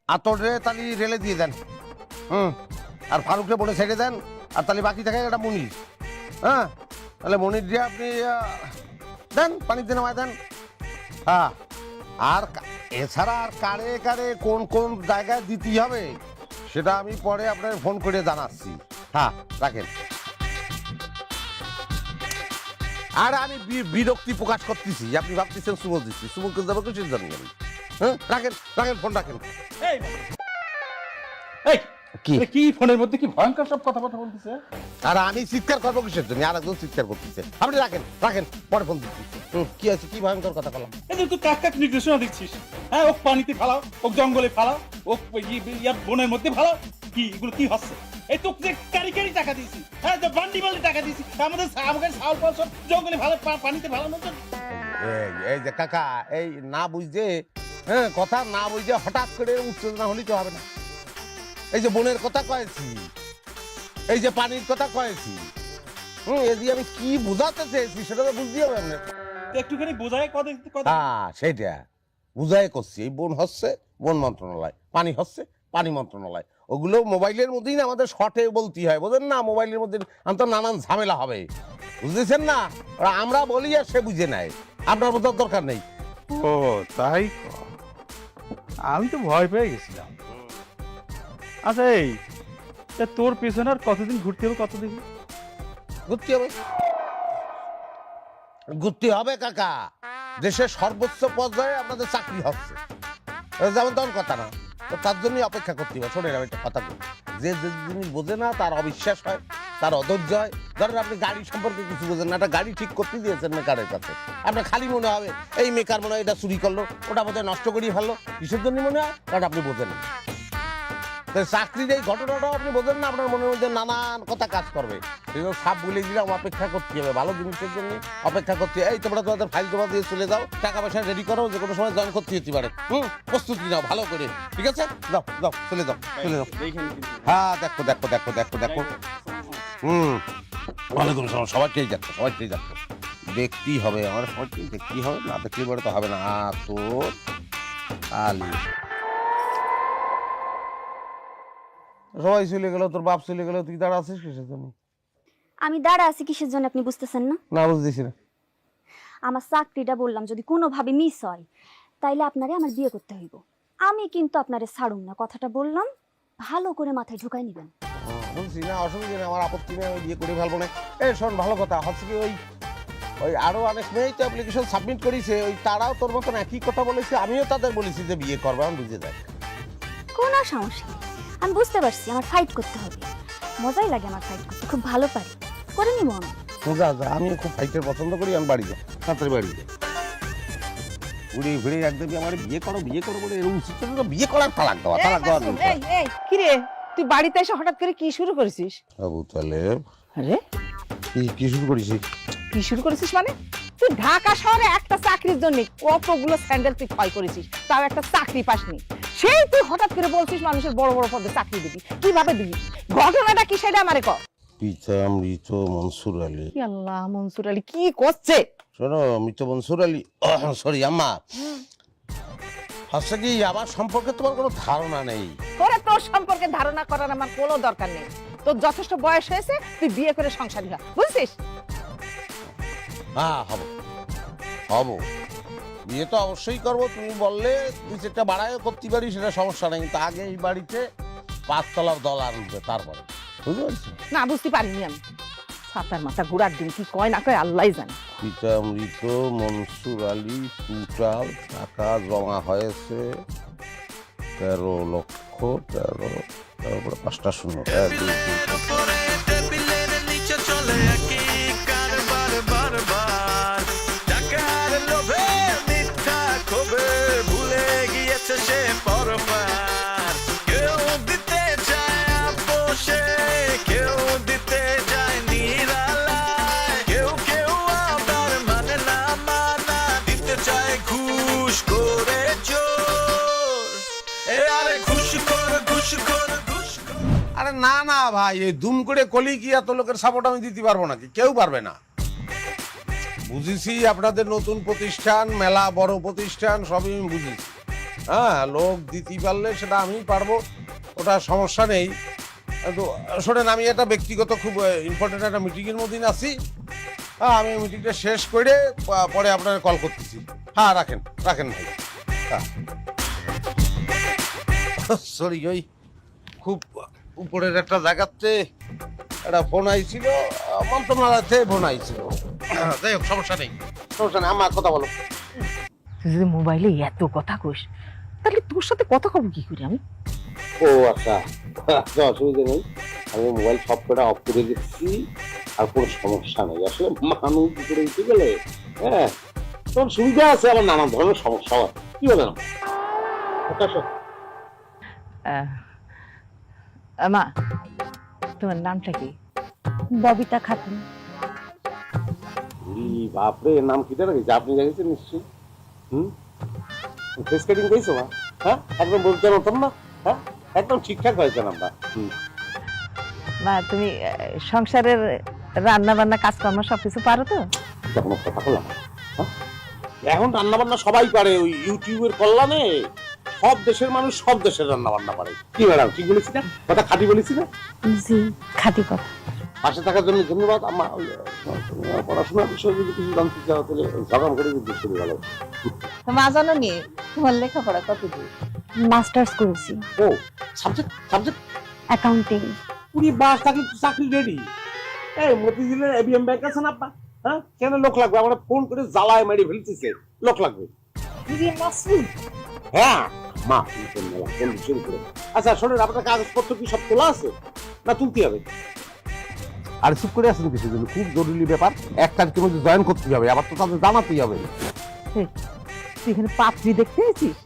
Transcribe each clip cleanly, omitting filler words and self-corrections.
আতরে তালি রেলে দিয়ে দেন। আর ফারুককে বলে ছেড়ে দেন। আর তাহলে বাকি থাকে একটা মনির। হ্যাঁ, তাহলে মনির দিয়ে আপনি দেন, পানিতে নামায় দেন। হ্যাঁ, আর এছাড়া আর কারে কারে কোন কোন জায়গায় দিতে হবে সেটা আমি পরে আপনার ফোন করে জানাচ্ছি। হ্যাঁ, রাখেন। আর আমি বিরক্তি প্রকাশ করতেছি, আপনি ভাবতেছেন সুমন দিচ্ছি, সুমনকে যাবো কিসের জন্য আমি? হ্যাঁ, রাখেন রাখেন, ফোন রাখেন। কি ফোনের মধ্যে কি ভয়ঙ্কর সব কথা বলতেছে? আর আমি চিৎকার করবো কিসের জন্য? আর একজন চিৎকার করতেছে। আপনি রাখেন রাখেন, পরে ফোন দিচ্ছি। কি আছে, কি ভয়ঙ্কর কথা বললাম? এই যে তুই কাক কাক নির্দেশনা দিচ্ছিস। হ্যাঁ, ও পানিতে ফালাও, ও জঙ্গলে ফালাও, ও বনের মধ্যে ফালাও। কি এগুলো কি হচ্ছে? এই তো যে কারি টাকা দিয়েছি, হ্যাঁ, যে বান্ডি টাকা দিয়েছি, আমাদের চাউল পাল সব জঙ্গলে ভালো, পানিতে ফালানোর জন্য। এই যে কাকা, এই না বুঝতে, হ্যাঁ, কথা না বুঝতে হঠাৎ করে উত্তেজনা হলেই তো হবে না। এই যে বনের কথা কয়েছি, এই যে পানির কথা কয়েছি, এই যে আমি কি বোঝাতে চেয়েছি সেটা তো বুঝতে হবে আপনার। একটুখানি বোঝায় কথা। হ্যাঁ, সেইটা বুঝাই করছি। এই বন হচ্ছে বন মন্ত্রণালয়, পানি হচ্ছে পানি মন্ত্রণালয়। ওগুলো মোবাইলের মধ্যেই না আমাদের শর্টে বলতে হয়, বোঝেন না? মোবাইলের মধ্যে তো নানান ঝামেলা হবে, বুঝতেছেন না? আমরা বলি আর সে বুঝে নেয়, আপনার বোঝার দরকার নেই। ও তাই, আমি তো ভয় পেয়ে গেছিলাম। আচ্ছা, এই তোর পেছনে আর কতদিন ঘুরতে হবে? কতদিন ঘুরতে হবে? ঘুরতে হবে কাকা, দেশের সর্বোচ্চ পর্যায়ে আপনাদের চাকরি হচ্ছে, যেমন তেমন কথা না। তো তার জন্যই অপেক্ষা করতে হবে। শোনেন, আমি একটা কথা বলি, যে জিনিস বোঝে না তার অবিশ্বাস হয়, তার অধৈর্য হয়। ধরেন আপনি গাড়ি সম্পর্কে কিছু বোঝেন না, একটা গাড়ি ঠিক করতে দিয়েছেন মেকারের কাছে, আপনার খালি মনে হবে এই মেকার মনে হয় এটা চুরি করলো, ওটা বোধহয় নষ্ট করিয়ে ফেললো। কিসের জন্য মনে হয়? কারণ আপনি বোঝেন না। চাকরির এই ঘটনাটাও আপনি বোঝেন না, আপনার মনের মধ্যে নানান কথা কাজ করবে। সেগুলো সব বলে দিলাম, অপেক্ষা করতে হবে, ভালো জিনিসের জন্য অপেক্ষা করতে হবে। এই তোমরা তোমাদের ফাইল জমা দিয়ে চলে যাও, টাকা পয়সা রেডি করো, যে কোনো সময় জয়েন করতে যেতে পারে। প্রস্তুতি নাও ভালো করে, ঠিক আছে? যাও যাও, চলে যাও চলে যাও। হ্যাঁ, দেখো দেখো দেখো দেখো দেখো। ওয়ালাইকুম আসসালাম। সবাইকেই যাচ্ছে, সবাইকেই যাচ্ছে, দেখতেই হবে আমার, সবাইকেই দেখতেই হবে, না দেখলে বলে তো হবে না। তোর আলি সবাই চলে গেল, তোর বাপ চলে গেল, তুই দাঁড়া আছিস কিসের জন্য? আমি দাঁড়া আছি কিসের জন্য আপনি বুঝতেছেন না? না, বুঝতেছি না। আমার চাকরিটা বললাম যদি কোনোভাবে মিস হয় তাইলে আপনারে আমার বিয়ে করতে হইব। আমি কিন্তু আপনারে ছাড়ুম না, কথাটা বললাম, ভালো করে মাথায় ঢুকাই নিবেন। বলছি না, অসুবিধা নেই, আমার আপত্তি নেই, আমি বিয়ে করে ফেলবো না। এই শোন, ভালো কথা হচ্ছে কি, ওই আরো অনেক মেয়েই তো অ্যাপ্লিকেশন সাবমিট করেছে, ওই তারাও তোর মতন একই কথা বলেছে, আমিও তাদের বলেছি যে বিয়ে করবে, আমি বুঝে যাই। কোনো সমস্যা নেই, আমি বুঝতে পারছি আমার ফাইট করতে হবে, মজাই লাগে আমার ফাইট করতে, খুব ভালো পারি, করে নিব আমি। যা যা, আমিও খুব ফাইটের পছন্দ করি, আমি বাড়ি যাই, তাড়াতাড়ি বাড়ি যাই। ঘুরে ফিরে একদমই আমার বিয়ে করো বলে এরকম বিয়ে করার তালাক দেওয়া, তালাক দেওয়া। কিরে, তুই বাড়িতে এসে হঠাৎ করে কি শুরু করেছিস? আবু তালেব, আরে কি শুরু করেছিস? কি শুরু করেছিস মানে? তুই ঢাকা শহরে একটা চাকরির জন্য কতগুলো স্যান্ডেল তুই ক্ষয় করেছিস, তাও একটা চাকরি পাসনি। সেই তুই হঠাৎ করে বলছিস মানুষের বড় বড় পদে চাকরি দিবি, কিভাবে দিবি? ঘটনাটা কি সেটা আমারে কর। পিতা মৃত মনসুর আলী। আল্লাহ, মনসুর আলী কি করছে? শোনো, মৃত মনসুর আলী, সরি আম্মা, হচ্ছে কি, আমার সম্পর্কে তোমার কোনো ধারণা নেই। তোর সম্পর্কে ধারণা করার আমার কোনো দরকার নেই। তোর যথেষ্ট বয়স হয়েছে, তুই বিয়ে করে সংসারী হ, বুঝছিস? হ্যাঁ, হব, বিয়ে তো অবশ্যই করবো। তুমি বললে দুই চারটা বাড়াইও করতে পারি, সেটা সমস্যা নেই, কিন্তু আগে এই বাড়িতে 5 তলার দল আনবে, তারপরে। বুঝতে পারছি না, বুঝতে পারিনি আমি। ছাতার মাথা ঘোরার দিন কি কয় না কয় আল্লাহই জানে। পিতা মৃত মনসুর আলী, টোটাল টাকা জমা হয়েছে 13 লক্ষ 13, তারপরে 5টা শূন্য। ভুলে গিয়েছে সে পরপার, কেউ দিতে চায় বসে, কেউ দিতে যায় নিরালায়, কেউ কেউ আবার মানে না, মানা দিতে চায় ঘুষ করে জোর। আরে ঘুষ কর, ঘুষ কর, ঘুষ কর। আরে না না ভাই, এই দুম করে কলি কি এত লোকের সাপোর্ট আমি দিতে পারবো নাকি? কেউ পারবে না। বুঝেছি আপনাদের নতুন প্রতিষ্ঠান, মেলা বড় প্রতিষ্ঠান, সবই আমি বুঝেছি, হ্যাঁ, লোক দিতে পারলে সেটা আমি পারবো, ওটা সমস্যা নেই। কিন্তু শোনেন, আমি একটা ব্যক্তিগত খুব ইম্পর্টেন্ট একটা মিটিংয়ের মধ্যে আছি। হ্যাঁ, আমি মিটিংটা শেষ করে পরে আপনাকে কল করতেছি। হ্যাঁ, রাখেন রাখেন ভাই। হ্যাঁ, সরি, ওই খুব উপরের একটা জায়গাতে একটা ফোন আইছিল, মন্ত্রণালয় থেকে ফোন আইছিল। যাই হোক, সমস্যা নেই, সমস্যা নেই, আমার কথা বলো। তুই যদি মোবাইলে এত কথা কইস তাহলে তোর সাথে কথা কব কি করে আমি? ও আচ্ছা, আচ্ছা, অসুবিধা নেই, আমি মোবাইল সফটওয়্যারটা অফ করে দিচ্ছি, আর কোনো সমস্যা নেই। আসলে মানুষ ভিতরে উঠে গেলে হ্যাঁ তখন সুবিধা আছে, আবার নানান ধরনের সমস্যা হয়। কি বলেন? মা, তোমার নামটা কি? ববিতা খাতুন। বাপরে, নাম কি রেখেছে? আপনি রেখেছেন নিশ্চয়ই। ফেস কাটিং করেছো মা? হ্যাঁ, একদম বলতে নতুন না? হ্যাঁ, একদম ঠিকঠাক হয়েছে নামটা। মা, তুমি সংসারের রান্না বান্না কাজকর্ম সবকিছু পারো তো? তখন কথা বললাম, এখন রান্না বান্না সবাই পারে, ওই ইউটিউবের কল্যাণে সব দেশের মানুষ সব দেশের রান্না বান্না পারে। কি ম্যাডাম, ঠিক বলেছি না? কথা খাঁটি বলেছি না? জি, খাঁটি কথা। পাশে থাকার জন্য ধন্যবাদ। আমার পড়াশোনার বিষয়ে যদি কিছু জানতে চাও তাহলে ঝগড়া করে কিন্তু শুরু গেল। মা, জানো নি তোমার লেখাপড়া কত দূর? মাস্টার্স করেছি। ও, সাবজেক্ট সাবজেক্ট অ্যাকাউন্টিং। পুরি বাস থাকলে তো চাকরি রেডি। এই মতিঝিলের এবিএম ব্যাংক আছে না আপা? হ্যাঁ, কেন লোক লাগবে? আমরা ফোন করে জ্বালায় মেরে ফেলতেছে, লোক লাগবে। হ্যাঁ মা, ফোন শুরু করে। আচ্ছা শোনেন, আপনার কাগজপত্র কি সব তোলা আছে না তুলতে হবে? আর চুপ করে আছেন কিছু জন্য, খুব জরুরি ব্যাপার, এক তারিখের মধ্যে জয়েন করতে হবে, আবার তো তাদের জানাতেই হবে। তুই এখানে পাত্রী দেখতে আইছিস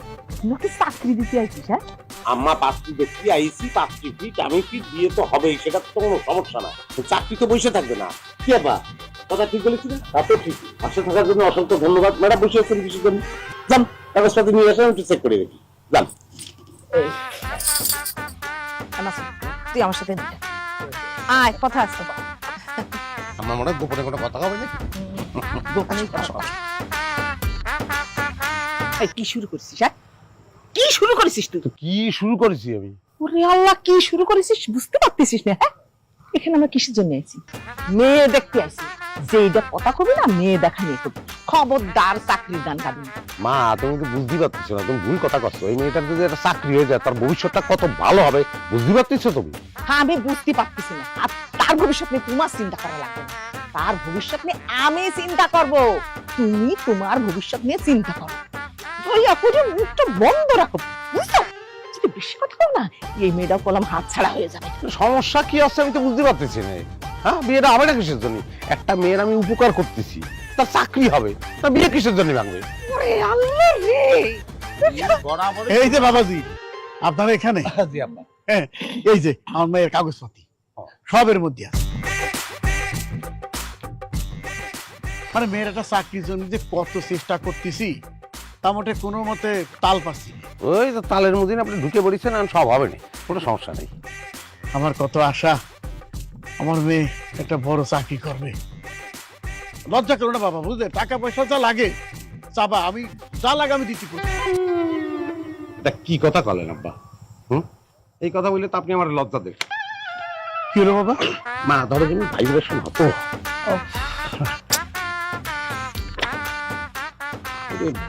নাকি চাকরি দিতে আইছিস? হ্যাঁ, আম্মা, পাত্রী দেখি আইসি, পাত্রী ফিট আমি ফিট, বিয়ে তো হবেই, সেটা তো কোনো সমস্যা না। চাকরি তো বসে থাকবে না। কি আপা, কথা ঠিক বলেছি না? তা তো ঠিক। পাশে থাকার জন্য অসংখ্য ধন্যবাদ। ম্যাডাম বসে আছেন কিছু জন্য, যান কাগজপাতি নিয়ে আসেন, একটু চেক করে দেখি। যান। তুই আমার সাথে আয়, কথা আছে। আমার মনে হয় গোপনে কোনো কথা হবে না। কি শুরু করছিস? হ্যাঁ, কি শুরু করেছিস তুই? কি শুরু করেছি আমি? ওরে আল্লাহ, কি শুরু করেছিস বুঝতে পারতেছিস না? হ্যাঁ, এখানে আমরা কিসের জন্য আইছি? মেয়ে দেখতে আইছি। যেইটা কথা কবি না, মেয়ে দেখা নিয়ে কবি। খবরদার চাকরির দান কাবি না। মা, তুমি তো বুঝতে পারতেছো না, তুমি ভুল কথা করছো। এই মেয়েটার যদি একটা চাকরি হয়ে যায়, তার ভবিষ্যৎটা কত ভালো হবে বুঝতে পারতেছো তুমি? হ্যাঁ, আমি বুঝতে পারতেছি না। আর তার ভবিষ্যৎ নিয়ে তোমার চিন্তা করা লাগবে না, তার ভবিষ্যৎ নিয়ে আমি চিন্তা করব। তুমি তোমার ভবিষ্যৎ নিয়ে চিন্তা করো, দয়া করে মুখটা বন্ধ রাখো, বুঝছো? যদি বেশি কথা বল না, এই মেয়েটাও কলম হাত ছাড়া হয়ে যাবে। সমস্যা কি আছে আমি তো বুঝতে পারতেছি না। হ্যাঁ, বিয়েটা হবে না কিসের জন্য? একটা মেয়ের আমি উপকার করতেছি, তার চাকরি হবে, তার বিয়ে কিসের জন্য ভাঙবে? ওরে আল্লাহ রে! এই যে বাবাজি, আপনার এখানে জি আব্বা। হ্যাঁ, এই যে আমার মেয়ের কাগজপাতি সবের মধ্যে আছে। মানে মেয়ের একটা চাকরির জন্য যে কত চেষ্টা করতেছি, তা মোটে কোনো মতে তাল পাচ্ছি না। ওই তো তালের মধ্যে আপনি ঢুকে পড়েছেন, আর সব হবে না, কোনো সমস্যা নেই। আমার কত আশা আমার মেয়ে একটা বড় চাকরি করবে। লজ্জা করো না বাবা, বুঝলে? টাকা পয়সা যা লাগে চাবা, আমি যা লাগে আমি দিতে পারি। এটা কি কথা বলেন আব্বা? এই কথা বললে তো আপনি আমার লজ্জা দেন। কি হলো বাবা? মা, ধরো তুমি ভাইব্রেশন হতো।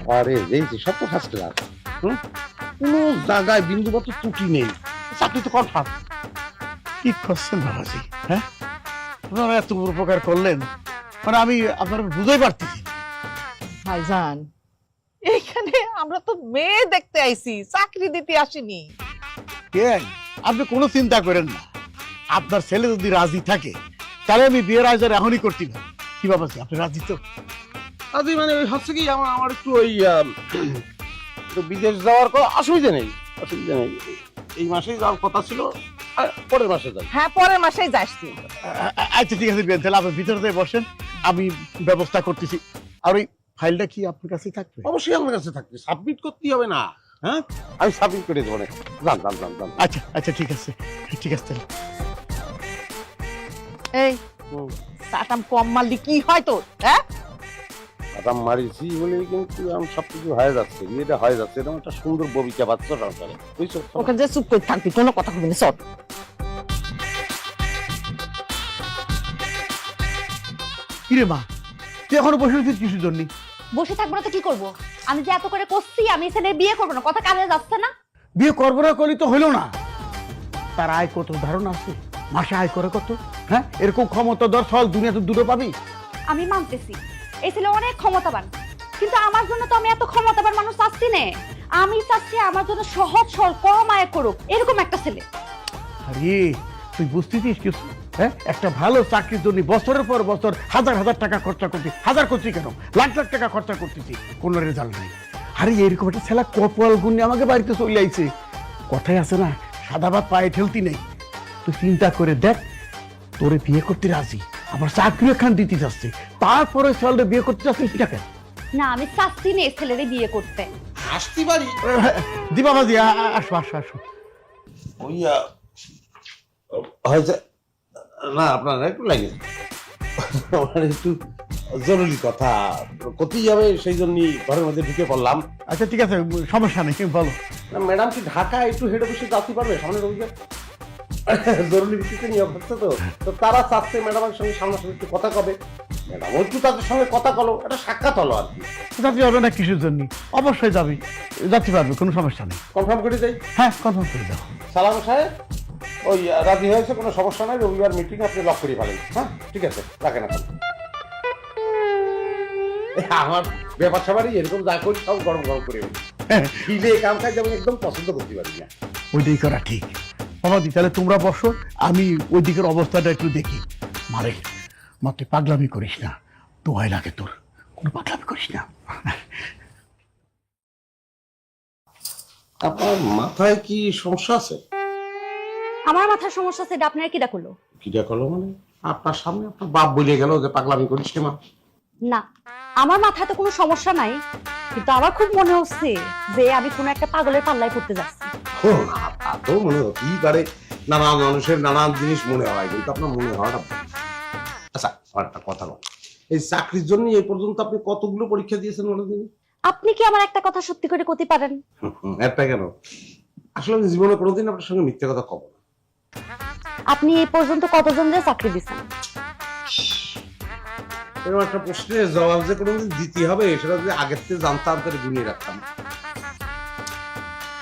ঘরে দেখছি সব তো ফার্স্ট ক্লাস, কোনো জায়গায় বিন্দুমাত্র ত্রুটি নেই, চাকরি তো কনফার্ম। কি করছেন বাবাজি? হ্যাঁ, আপনারা এত বড় উপকার করলেন, মানে আমি আপনার বুঝাই পারতেছি। ভাইজান, এইখানে আমরা তো মেয়ে দেখতে আইছি, চাকরি দিতে আসিনি। কেন আপনি কোনো চিন্তা করেন না, আপনার ছেলে যদি রাজি থাকে তাহলে আমি বিয়ের আয়োজন এখনই করতে পারি। কি বাবাজি, আপনি রাজি তো? আদি মানে হচ্ছে কি, আমার একটু ওই বিদেশ যাওয়ার কোনো অসুবিধা নেই, অসুবিধা নেই। এই মাসেই যাওয়ার কথা ছিল, পরের মাসে যাই। হ্যাঁ, পরের মাসেই যাস তুই। আচ্ছা ঠিক আছে, তাহলে আপনি ভিতরে দিয়ে বসেন, আমি ব্যবস্থা করতেছি। আর ওই ফাইলটা কি আপনার কাছে থাকবে? অবশ্যই আমার কাছে থাকবে, সাবমিট করতেই হবে না? হ্যাঁ, আমি সাবমিট করে দেবো না। যান যান যান যান। আচ্ছা আচ্ছা, ঠিক আছে ঠিক আছে। তাহলে এই চাটাম কম মারলি কি হয় তোর? হ্যাঁ, হাতাম মারিছি বলেই কিন্তু আমি সবকিছু হয়ে যাচ্ছে, বিয়েটা হয়ে যাচ্ছে, এরকম একটা সুন্দর ববিকা বাচ্চা সংসারে, বুঝছো? ওখানে যে চুপ করে থাকবি, কোনো কথা কবি না, চল। কিরে মা, তুই এখনো বসে রয়েছিস কিছুর জন্য? বসে থাকবো না তো কি করবো? আমি যে এত করে করছি আমি এখানে বিয়ে করবো না, কথা কাজে যাচ্ছে না। বিয়ে করবো না করলি তো হইলো না। তার আয় কত ধারণা আছে? মাসে আয় করে কত? হ্যাঁ, এরকম ক্ষমতা দর ফল দুনিয়াতে দুটো পাবি? আমি মানতেছি এই ছেলে অনেক ক্ষমতাবান, কিন্তু আমার জন্য তো আমি এত ক্ষমতাবান মানুষ চাচ্ছি না। আমি চাচ্ছি আমার জন্য সহজ সরল কম আয় করুক এরকম একটা ছেলে। আরে তুই বুঝতেছিস কিছু? হ্যাঁ, একটা ভালো চাকরির জন্য বছরের পর বছর হাজার হাজার টাকা খরচা করছি, হাজার করছি কেন, লাখ লাখ টাকা খরচা করতেছি, কোনো রেজাল্ট নাই। আরে এরকম একটা ছেলে কপাল গুণে আমাকে বাড়িতে চলে আইছে। কথাই আছে না, সাদা ভাত পায়ে ঠেলতি নেই। তুই চিন্তা করে দেখ, তোরে বিয়ে করতে রাজি, আবার চাকরি এখান দিতে যাচ্ছে, তারপরে ছেলে বিয়ে করতে যাচ্ছে সেটা কেন? না আমি চাচ্ছি না এই ছেলেরে বিয়ে করতে। আসতে পারি? দিবা বাজি, আসো আসো আসো। ওই হয়েছে না, আপনার একটু লাগে, আমার একটু জরুরি কথা করতেই হবে, সেই জন্যই ঘরের মধ্যে ঢুকে পড়লাম। আচ্ছা ঠিক আছে, সমস্যা নেই, বলো। ম্যাডাম কি ঢাকা একটু হেড অফিসে যাতে পারবে সামনে রবিবার? জরুরি ভিত্তিতে নিয়োগ হচ্ছে তো, তো তারা চাচ্ছে ম্যাডামের সঙ্গে সামনাসামনি একটু কথা কবে। ম্যাডাম একটু তাদের সঙ্গে কথা কলো, একটা সাক্ষাৎ হলো আর কি। যাতে হবে না কিসের জন্য? অবশ্যই যাবি, যাতে পারবে, কোনো সমস্যা নেই। কনফার্ম করে যাই? হ্যাঁ, কনফার্ম করে দাও। সালাম সাহেব, ওই রাজি হয়েছে, কোনো সমস্যা নাই, রবিবার মিটিং আপনি লক করে ফেলেন। হ্যাঁ ঠিক আছে, রাখেন এখন। আমার ব্যাপার সবারই এরকম যা করি সব গরম গরম করে ফিলে কাম খাই, যেমন একদম পছন্দ করতে পারি না। ওইটাই করা ঠিক। বাবাদি তাহলে তোমরা বসো, আমি ওই দিকের অবস্থাটা একটু দেখি। মারে মা, তুই পাগলামি করিস না, দোহাই লাগে তোর, কোনো পাগলামি করিস না। আপনার মাথায় কি সমস্যা আছে? আমার মাথার সমস্যা সেটা আপনার কি ডাকলো? কিটা করলো মানে? আপনার সামনে আপনার বাপ বলে গেল যে পাগলামি করিস না। না আমার মাথায় তো কোনো সমস্যা নাই, কিন্তু আমার খুব মনে হচ্ছে যে আমি কোনো একটা পাগলের পাল্লায় পড়তে যাচ্ছি। ও না, তা তো মনে হতেই পারে, নানান মানুষের নানান জিনিস মনে হয়, কিন্তু আপনার মনে হওয়াটা ভুল। আচ্ছা আর একটা কথা বল, এই চাকরির জন্য এই পর্যন্ত আপনি কতগুলো পরীক্ষা দিয়েছেন বলে দিন? আপনি কি আমার একটা কথা সত্যি করে করতে পারেন? একটা কেন, আসলে আমি জীবনে কোনোদিন আপনার সঙ্গে মিথ্যে কথা কব না। আপনি এই পর্যন্ত কতজনদের চাকরি দিচ্ছেন? এরকম একটা প্রশ্নের জবাব যে কোনোদিন দিতে হবে সেটা যদি আগের থেকে জানতাম তাহলে গুনিয়ে রাখতাম,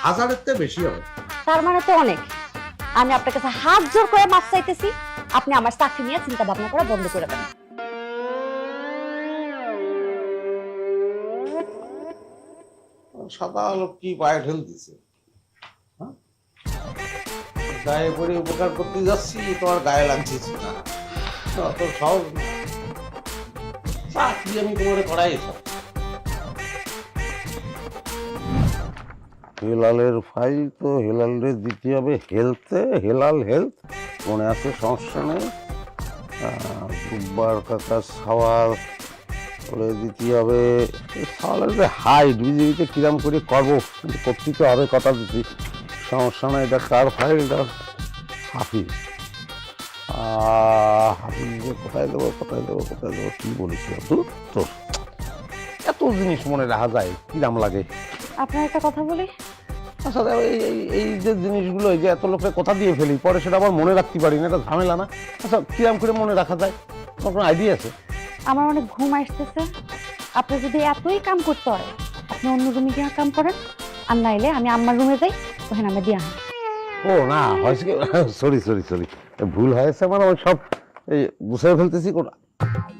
হাজারের থেকে বেশি হবে। তার মানে তো অনেক। আমি আপনার কাছে হাত জোর করে মাপ চাইতেছি, আপনি আমার চাকরি নিয়ে চিন্তা ভাবনা করা বন্ধ করে দেন। সাদা লোক কি পায়ে ঠেল দিছে, হ্যাঁ? গায়ে পড়ে উপকার করতে যাচ্ছি, তোমার গায়ে লাগছে না, অত সহজ না। চাকরি আমি তোমার করাই এসব। হেলালের ফাইল তো হেলালের দিতে হবে হেলথে, হেলাল হেলথ মনে আছে, সমস্যা নেই। দুব্বার কাকা সাওয়াল করে দিতে হবে, সাওয়ালের যে হাইট বিজেপিতে কিরাম করে করবো, কিন্তু করতে তো হবে, কথা দিচ্ছি, সমস্যা নেই। এটা কার ফাইলটা? হাফিজ। হাফিজে কোথায় দেবো কোথায় দেবো কোথায় দেবো, কি বলেছিল তুই? তোর এত জিনিস মনে রাখা যায়, কিরাম লাগে। আপনার একটা কথা বলি, আচ্ছা এই যে জিনিসগুলো, এই যে এত লোকের কথা দিয়ে ফেলি, পরে সেটা আবার মনে রাখতে পারি না, এটা ঝামেলা না? আচ্ছা কিরাম করে মনে রাখা যায়, কোনো আইডিয়া আছে? আমার অনেক ঘুম আসতেছে, আপনি যদি এতই কাম করতে হয় আপনি অন্য রুমে গিয়ে কাম করেন, আর নাইলে আমি আম্মার রুমে যাই, ওখানে আমি দিয়ে আনি। ও না, হয়েছে কি, সরি সরি সরি, ভুল হয়েছে আমার, আমি সব এই গুছিয়ে ফেলতেছি।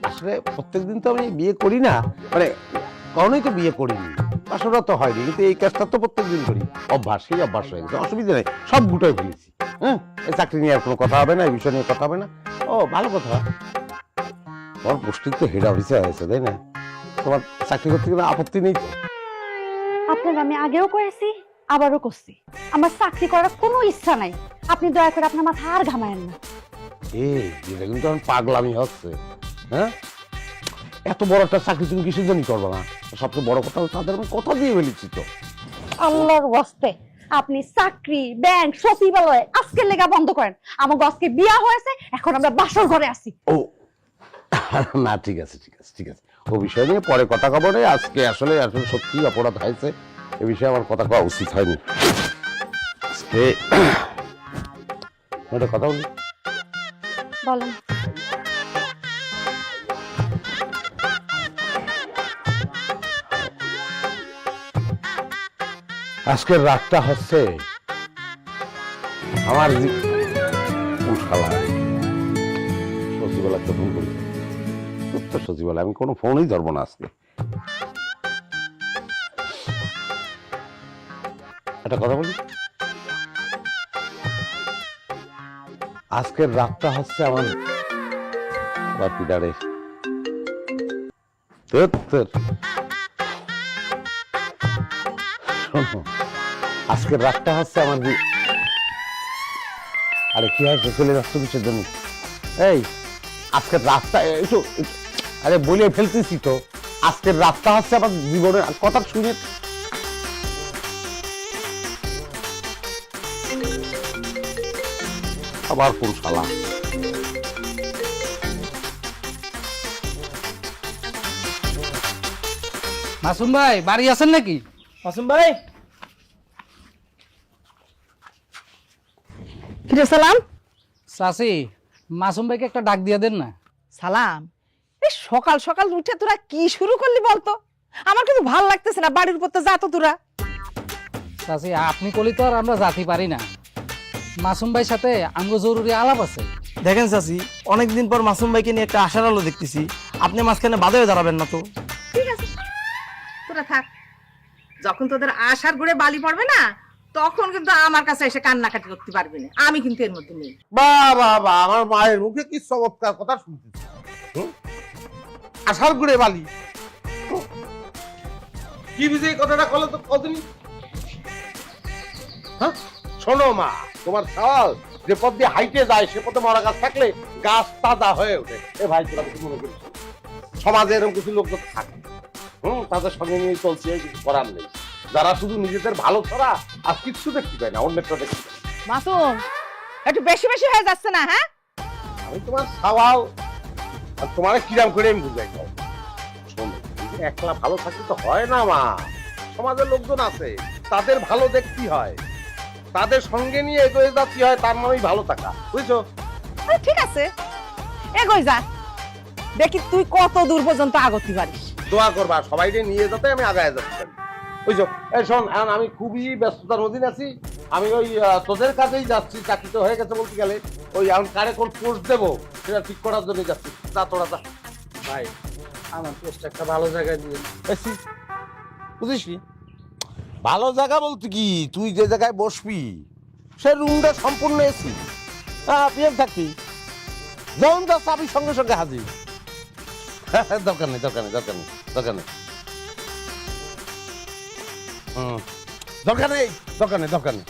আসলে প্রত্যেকদিন তো আমি বিয়ে করি না, মানে কখনোই তো বিয়ে করিনি, আসলে তো হয়নি, কিন্তু এই কাজটা তো প্রত্যেকদিন করি, অভ্যাস, সেই অভ্যাস হয়ে গেছে, অসুবিধা নেই, সব গুটাই ফেলেছি। হ্যাঁ, এই চাকরি নিয়ে আর কোনো কথা হবে না, এই বিষয় নিয়ে কথা হবে না। ও ভালো কথা, তোমার পোস্টিং তো হেড অফিসে হয়েছে তাই না? তোমার চাকরি করতে গেলে আপত্তি নেই তো? আপনার আমি আগেও করেছি আবারও করছি, আমার চাকরি করার কোনো ইচ্ছা নাই, আপনি দয়া করে আপনার মাথা আর ঘামায়েন না। এটা কিন্তু আমার পাগলামি হচ্ছে। হ্যাঁ, এত বড় একটা চাকরি তুমি কিসের জন্য করবে না? সবচেয়ে বড় কথা হচ্ছে তাদের আমি কথা দিয়ে ফেলেছি তো। আল্লাহর ওয়াস্তে আপনি চাকরি, ব্যাংক, সচিবালয় আজকের লেগা বন্ধ করেন, আমার আজকে বিয়া হয়েছে, এখন আমরা বাসর ঘরে আছি। ও না, ঠিক আছে ঠিক আছে ঠিক আছে, ও বিষয় নিয়ে পরে কথা কব রে। আজকে আসলে আসলে সত্যি অপরাধ হয়েছে, এ বিষয়ে আমার কথা কওয়া উচিত হয়নি। আজকে একটা কথা বলি, বলেন। আজকের রাতটা হচ্ছে আমার সচিবালয় তো ফোন করেছে, উত্তর সচিবালয়, আমি কোনো ফোনই ধরবো না আজকে। একটা কথা বলি, আজকের রাতটা হচ্ছে আমার পিতারে শোনো, আজকের রাতটা হচ্ছে আমার আরে কি হয়েছে চলে যাচ্ছ কিসের জন্য? এই আজকের রাতটা একটু আরে বলে ফেলতেছি তো, আজকের রাতটা হচ্ছে আমার জীবনের কথা শুনে। আবার কোন শালা? মাসুম ভাই বাড়ি আছেন নাকি? মাসুম ভাই, কিরে সালাম? চাচি, মাসুম ভাইকে একটা ডাক দিয়ে দেন না। সালাম, এই সকাল সকাল উঠে তোরা কি শুরু করলি বলতো? আমার কিন্তু ভাল লাগতেছে না, বাড়ির উপর তো যা তো তোরা। চাচি, আপনি কলি তো আর আমরা যাতে পারি না। মাসুম ভাইয়ের সাথে আমগো জরুরি আলাপ আছে। দেখেন চাচি, অনেকদিন পর মাসুম ভাইকে নিয়ে একটা আশার আলো দেখতেছি, আপনি মাঝখানে বাধা হয়ে দাঁড়াবেন না তো? ঠিক আছে, তোরা থাক। যখন তোদের আশার ঘুরে বালি পড়বে না, তখন কিন্তু আমার কাছে এসে কান্নাকাটি করতে পারবি না, আমি কিন্তু এর মধ্যে নেই। বাবা, আমার মায়ের মুখে কি চমৎকার কথা শুনতেছি। আশার গুড়ে বালি, কি বুঝে এই কথাটা কলে তো কদিনই। হ্যাঁ শোনো মা, তোমার সাল যে পথ দিয়ে হাইটে যায় সে পথে মরা গাছ থাকলে গাছ তাজা হয়ে ওঠে। এ ভাই তোরা কিছু মনে করিস না। সমাজে এরকম কিছু লোক থাকে, তাদের সঙ্গে নিয়ে চলছে, কিছু করার নেই। যারা শুধু নিজেদের ভালো ছাড়া আর কিচ্ছু দেখতে পায় না, অন্যটা দেখতে পায়। মাসুম, একটু বেশি বেশি হয়ে যাচ্ছে না? হ্যাঁ, আমি তোমার সাওয়াল আর তোমার কিরাম করে আমি বুঝাই দাও। শোনো, একলা ভালো থাকলে তো হয় না মা, সমাজের লোকজন আছে, তাদের ভালো দেখতে হয়, তাদের সঙ্গে নিয়ে এগিয়ে যাচ্ছি হয়, তার নামেই ভালো থাকা, বুঝছো? ঠিক আছে, এগোই যা, দেখি তুই কত দূর পর্যন্ত আগতে পারিস। দোয়া করবা সবাইকে নিয়ে যাতে আমি আগায় যেতে পারি, বুঝছো? এই শোন, এখন আমি খুবই ব্যস্ততার মধ্যে আছি, আমি ওই তোদের কাছেই যাচ্ছি, চাকরি তো হয়ে গেছে বলতে গেলে, ওই এখন কারে কোন পোস্ট দেবো সেটা ঠিক করার জন্য যাচ্ছি। যা তোরা যা ভাই, আমার পোস্ট একটা ভালো জায়গায় দিয়ে। বুঝিস ভালো জায়গা বলতে কি, তুই যে জায়গায় বসবি সে রুমটা সম্পূর্ণ এসি, পিএম থাকবি, যখন যা চাবি সঙ্গে সঙ্গে হাজির। দরকার নেই, দরকার নেই, দরকার নেই, দরকার নেই, দরকার নেই, দরকার নেই, দরকার নেই।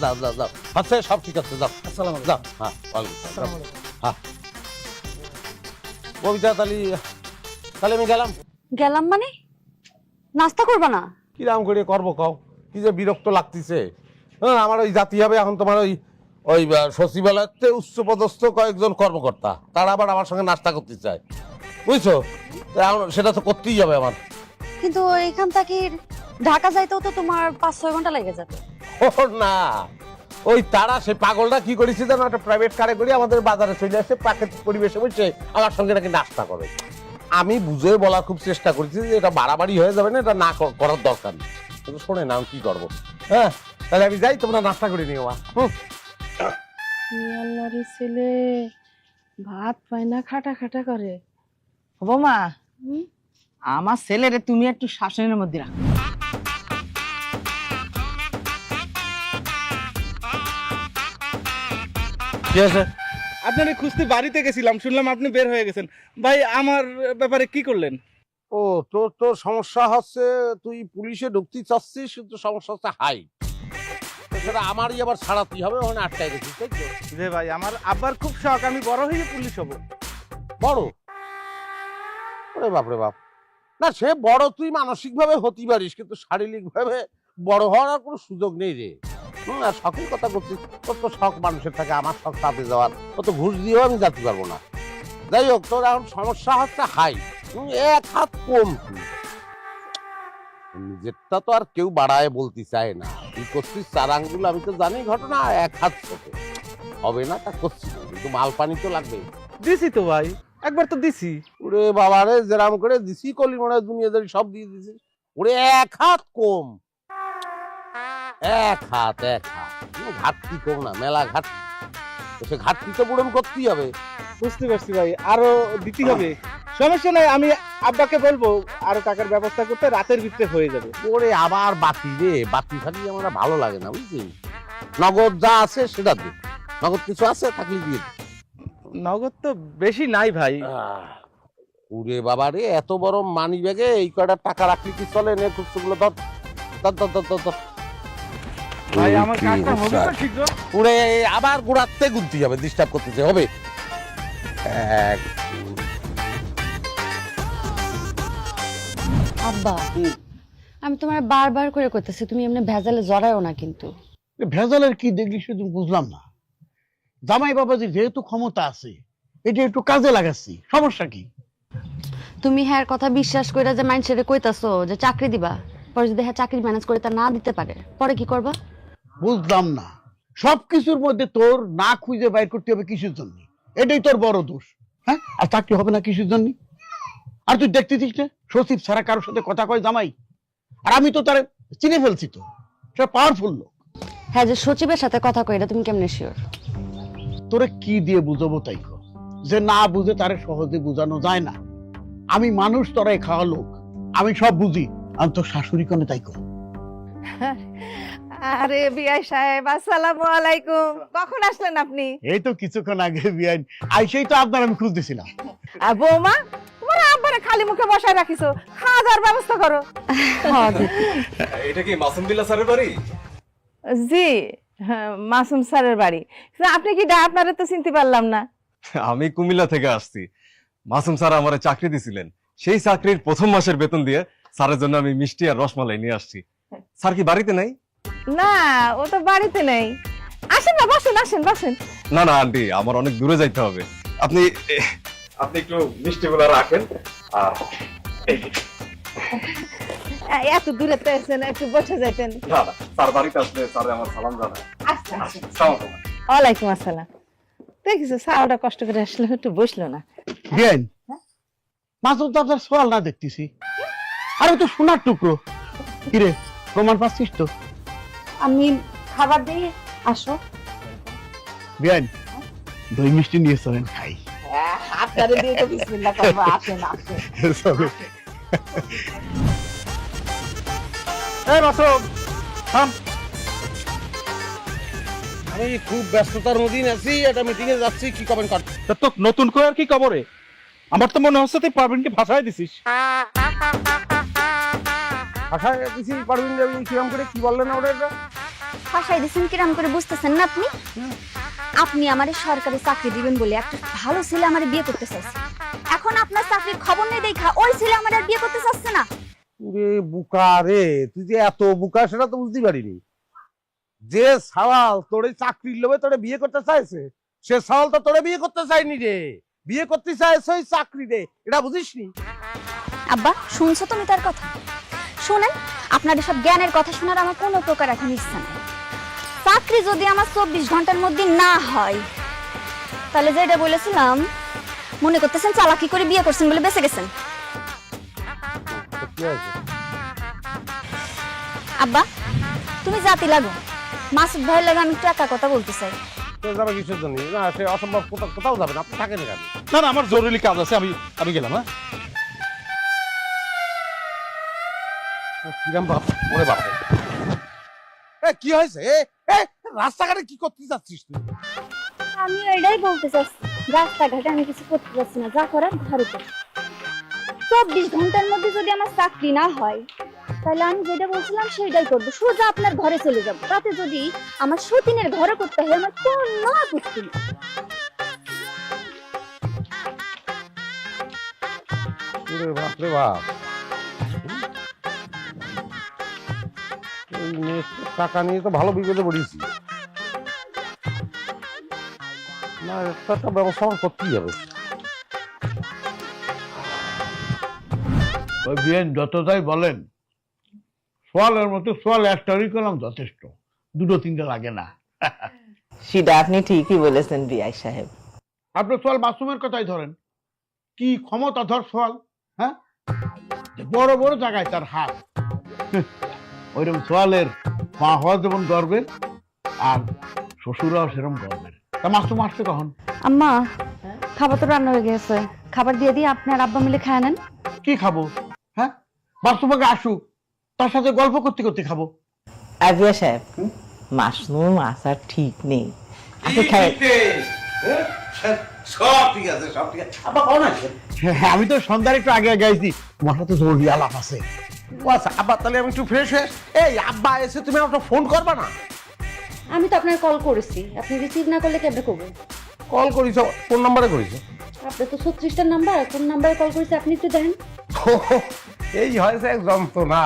যাও যাও যাও, আচ্ছা সব ঠিক আছে, যাও। আসসালামু আলাইকুম। যাও, হ্যাঁ ওয়ালাইকুম আসসালাম। হ্যাঁ কবিতা, তাহলে তাহলে আমি গেলাম। গেলাম মানে? নাস্তা করবা না? কিরাম করে করবো কও, কি যে বিরক্ত লাগতেছে। হ্যাঁ, আমার ওই জাতি হবে এখন তোমার ওই ওই সচিবালয়তে উচ্চপদস্থ কয়েকজন কর্মকর্তা, তারা আবার আমার সঙ্গে নাস্তা করতে চায়, বুঝছো? এখন সেটা তো করতেই হবে আমার। কিন্তু এখান থেকে ঢাকা যাইতেও তো তোমার 5-6 ঘন্টা লেগে যাবে। ও না, ওই তারা সে পাগলটা কি করেছে যেন একটা প্রাইভেট কারে করে আমাদের বাজারে চলে আসে, প্রাকৃতিক পরিবেশে বসে আমার সঙ্গে নাকি নাস্তা করে। আমি বুঝে বলার খুব চেষ্টা করেছি যে এটা বাড়াবাড়ি হয়ে যাবে না, এটা না করার দরকার নেই, কিন্তু শোনে না আমি কি করবো। হ্যাঁ তাহলে আমি যাই, তোমরা নাস্তা করে নিও। আল্লাহর ছেলে ভাত পায় না, খাটা খাটা করে। বৌমা, আমার ছেলেরে তুমি একটু শাসনের মধ্যে রাখো। কি আছে? আপনার খুঁজতে বাড়িতে গেছিলাম, শুনলাম আপনি বের হয়ে গেছেন। ভাই আমার ব্যাপারে কি করলেন? ও তোর তো সমস্যা হচ্ছে তুই পুলিশে ঢুকতে চাচ্ছিস, কিন্তু সমস্যা হচ্ছে হাইট, সেটা আমারই আবার ছাড়াতেই হবে, ওখানে আটকায় গেছিস, তাই তো? রে ভাই, আমার আব্বার খুব শখ আমি বড় হয়ে পুলিশ হব। বড়? ওরে বাপ রে বাপ, না সে বড় তুই মানসিক ভাবে হতে পারিস, কিন্তু শারীরিক ভাবে বড় হওয়ার আর কোনো সুযোগ নেই রে। আর শখের কথা করছিস, তোর তো শখ মানুষের থাকে, আমার শখ তাতে যাওয়ার, ও তো ঘুষ দিয়েও আমি যেতে পারবো না। যাই হোক, তোর এখন সমস্যা হচ্ছে হাইট, এক হাত কম কি? নিজেরটা তো আর কেউ বাড়ায় বলতে চায় না। কি করছিস 4 আঙ্গুল, আমি তো জানি ঘটনা, এক হাত ছোট হবে না, তা করছিস না। কিন্তু মাল পানি তো লাগবে। দিছি তো ভাই, একবার তো দিছি। ওরে বাবারে, যেরাম করে দিছি কলি মনে হয় দুনিয়াদারি সব দিয়ে দিছিস। ওরে এক হাত কম, এক হাত কোনো ঘাটতি কম না, মেলা ঘাটতি। তো সে ঘাটতি তো পূরণ করতেই হবে। বুঝতে পারছি ভাই, আরো দিতে হবে। সমস্যা নাই, আমি আব্বাকে বলবো আরো টাকার ব্যবস্থা করতে, রাতের ভিতরে হয়ে যাবে। ওরে আবার বাতি রে, বাতি ফাটি আমার ভালো লাগে না, বুঝছিস? নগদ যা আছে সেটা দে। নগদ কিছু আছে থাকলে দিয়ে দে। নগদ তো বেশি নাই ভাই। ওরে বাবা রে, এত বড় মানি ব্যাগে এই কয়টা টাকা রাখলে কি চলে? নে খুচরোগুলো ধর ধর ধর ধর ধর ধর। ভাই আমার কাজটা হবে তো শীঘ্র? ওরে আবার গোড়াতে গুনতে হবে, ডিস্টার্ব করতেছে হবে। এক, আব্বা আমি তোমার বারবার করে কইতেছি তুমি এমনি ভেজালে জড়ায়ও না কিন্তু। ভেজালের কি দেখলি শুধু বুঝলাম না। জামাই বাবাজির যেহেতু ক্ষমতা আছে, এটা একটু কাজে লাগাচ্ছি, সমস্যা কি? তুমি হ্যার কথা বিশ্বাস কইরা যে মাইন্ডসেটে কইতাছো যে চাকরি দিবা, পরে যদি হ্যাঁ চাকরি ম্যানেজ করে তা না দিতে পারে, পরে কি করবা? বুঝলাম না, সবকিছুর মধ্যে তোর না খুঁজে বাইর করতে হবে কিসের জন্য? এটাই তোর বড় দোষ। হ্যাঁ, আর চাকরি হবে না কিসের জন্য? আর তুই দেখতেছিস না সচিব ছাড়া কারোর সাথে কথা কয় জামাই? আর আমি তো তার চিনে ফেলছি, তো সে পাওয়ারফুল লোক। হ্যাঁ, যে সচিবের সাথে কথা কইরা তুমি কেমনে শিওর? তোরে কি দিয়ে বুঝাবো তাই কর, যে না বুঝে তারে সহজে বুঝানো যায় না। আমি মানুষ, তোরাই খাওয়া লোক, আমি সব বুঝি। আমি তোর শাশুড়ি কোনে তাই কর। আরে বিআই সাহেব, আসসালামু আলাইকুম। কখন আসলেন আপনি? এই তো কিছুক্ষণ আগে বিয়ান আইসেই তো আপনার আমি খুঁজতেছিলাম। আর বৌমা, তোমার আব্বারে খালি মুখে বসায় রাখিছো, খাওয়া দাওয়ার ব্যবস্থা করো। এটা কি মাসুম বিল্লাহ স্যারের বাড়ি? জি, হ্যাঁ, মাসুম স্যারের বাড়ি। কিন্তু আপনি কি আপনারে তো চিনতে পারলাম না। আমি কুমিল্লা থেকে আসছি। মাসুম স্যার আমারে চাকরি দিছিলেন, সেই চাকরির প্রথম মাসের বেতন দিয়ে স্যারের জন্য আমি মিষ্টি আর রসমালাই নিয়ে আসছি। স্যার কি বাড়িতে নাই? না, ও তো বাড়িতে নেই। আসেন না, বসেন, আসেন বসেন। না না আন্টি, আমার অনেক দূরে যাইতে হবে। আপনি আপনি একটু মিষ্টিগুলো রাখেন। আর এত দূরে তো এসেছেন, একটু বসে যাইতেন। না না, স্যার বাড়িতে আসলে স্যার আমার সালাম জানায়। আসেন, আসেন। আসসালামু আলাইকুম। ওয়ালাইকুম আসসালাম। দেখিস স্যারটা কষ্ট করে আসলো, একটু বসলো না। বিয়ান মাত্র তো আপনার সোয়াল না দেখতেছি, আর তো সোনার টুকরো। কিরে, প্রমাণ পাচ্ছিস তো? আমি খাবার দিয়ে আসো। বিয়ান দই মিষ্টি নিয়ে চলেন খাই। আপনারে দিয়ে তো বিসমিল্লাহ করব। আসেন, আসেন। চলো। এই মাসুম, থাম। আমি খুব ব্যস্ততার মধ্যে আছি, একটা মিটিং এ যাচ্ছি। কি কমেন্ট কর? তা তো নতুন করে আর কি খবরে? আমার তো মনে হচ্ছে তুই পারবিনকে ভাষায় দিছিস। আশায় দিছি পারবিন যাবি কিরম করে, কি বললেন ওটা? ভাষায় দিচ্ছেন কিরাম করে, বুঝতেছেন না আপনি? আপনি আমারে সরকারি চাকরি দিবেন বলে একটা ভালো ছেলে আমারে বিয়ে করতে চাইছে। এখন আপনার চাকরির খবর নেই দেখা ওই ছেলে আমারে আর বিয়ে করতে চাচ্ছে না। রে বুকা রে, তুই যে এত বুকা সেটা তো বুঝতে পারিনি। যে সাওয়াল তোরে চাকরির লোভে তোরে বিয়ে করতে চাইছে, সে সাওয়াল তো তোরে বিয়ে করতে চায়নি রে, বিয়ে করতে চাইছে ওই চাকরি রে, এটা বুঝিসনি? আব্বা শুনছো তুমি তার কথা? শুনেন, আপনার সব জ্ঞানের কথা শোনার আমার কোনো প্রকার এখন ইচ্ছা নেই। চাকরি যদি আমার 24 ঘন্টার মধ্যে না হয়, তাহলে যেটা বলেছিলাম মনে করতেছেন চালাকি করে বিয়ে করছেন বলে বেঁচে গেছেন। আব্বা তুমি জাতি লাগো, মাসুদ ভাইয়ের লাগে আমি একটু একা কথা বলতে চাই। তো যাবে কিসের জন্য? না সে অসম্ভব, কোথাও যাবে না, আপনি থাকেন এখানে। না না, আমার জরুরি কাজ আছে, আমি গেলাম। হ্যাঁ, কিরাম বাপ, ওরে বাপ। কি হয়েছে? রাস্তাঘাটে কি করতে যাচ্ছিস তুই? আমি এটাই বলতে চাচ্ছি, রাস্তাঘাটে আমি কিছু করতে পারছি না, যা করার ঘরে করি। 24 ঘন্টার মধ্যে যদি আমার চাকরি না হয়, তাহলে আমি যেটা বলছিলাম সেটাই করবো, সোজা আপনার ঘরে চলে যাবো। তাতে যদি আমার সতীনের ঘরে করতে হয়, আমার কোনো আপত্তি নেই। ওরে বাপ রে বাপ, এই মেয়ের টাকা নিয়ে তো ভালো বিপদে পড়েছি। না, একটা ব্যবস্থা আমার করতেই হবে। ওই বিয়েন যতটাই বলেন, সোয়ালের মতো সোয়াল একটারই করলাম যথেষ্ট, দুটো তিনটে লাগে না। সেটা আপনি ঠিকই বলেছেন বিআই সাহেব। আপনি সোয়াল মাসুমের কথাই ধরেন, কি ক্ষমতাধর সোয়াল, হ্যাঁ, যে বড় বড় জায়গায় তার হাত। ওইরকম সোয়ালের মা হওয়া যেমন গর্বের, আর শ্বশুরাও সেরকম গর্বের। তা মাসুম আসছে কখন? আম্মা, খাবার তো রান্না হয়ে গেছে, খাবার দিয়ে দিয়ে আপনি আর আব্বা মিলে খায় নেন। কি খাবো? হ্যাঁ, মাসুমাকে আসুক, তার সাথে গল্প করতে করতে খাবো। আর বিআই সাহেব, মাশরুম আসার ঠিক নেই। আপনি খাই সব ঠিক আছে, সব ঠিক আছে। আব্বা কখন আসছেন? হ্যাঁ, আমি তো সন্ধ্যার একটু আগে গাইছি, তোমার সাথে জরুরি আলাপ আছে। ও আচ্ছা, আব্বা তাহলে আমি একটু ফ্রেশ হয়ে, এই আব্বা এসে তুমি একটা ফোন করবা না? আমি তো আপনার কল করেছি, আপনি রিসিভ না করলে কেমনে করবেন? কল করিস, কোন নাম্বারে করিস? আপনার তো 36টা নাম্বার, কোন নাম্বারে কল করেছে আপনি একটু দেখেন। এই হয়েছে এক যন্ত্রণা,